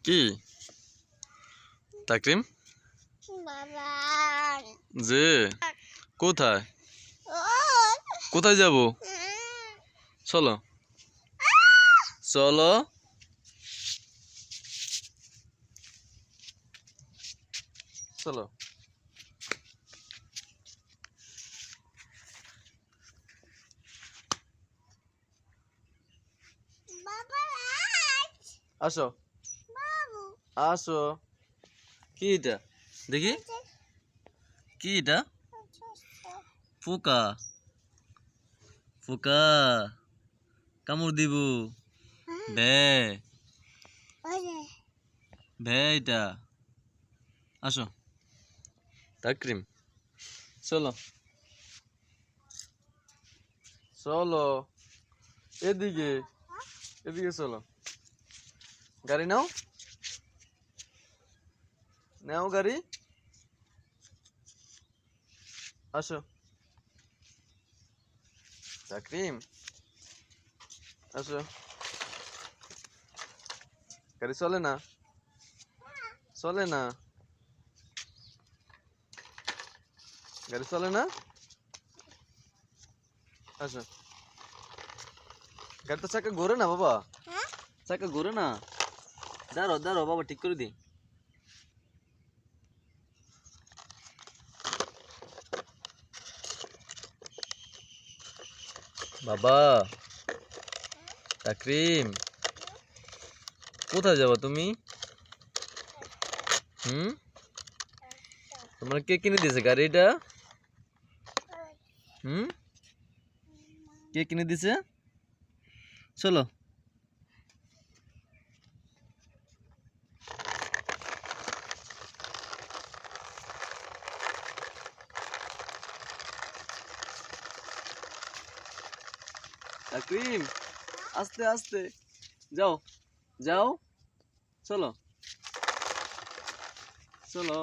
কি তাকরিম? যে কোথায় কোথায় যাব? চলো চলো চলো। আসো আসো। কি এটা দেখি? কি এটা? পোকা পোকা কামড় দিব। ভে ভে এটা। আসো তাকরিম চলো চলো এদিকে এদিকে চলো। গাড়ি নাও নাও গাড়ি। আসো তাকরিম আসো। গাড়ি চলে না চলে না গাড়ি চলে না। আসো। গাড়ি তো চাকা ঘোরে না বাবা, চাকা ঘোরে না। দাঁড়ো দাঁড়ো বাবা ঠিক করে দি। বাবা তাকরিম কোথায় যাবা তুমি? তোমার কে কিনে দিয়েছে গাড়িটা? কে কিনে দিছে? চলো তাকরিম আস্তে আস্তে যাও যাও চলো চলো।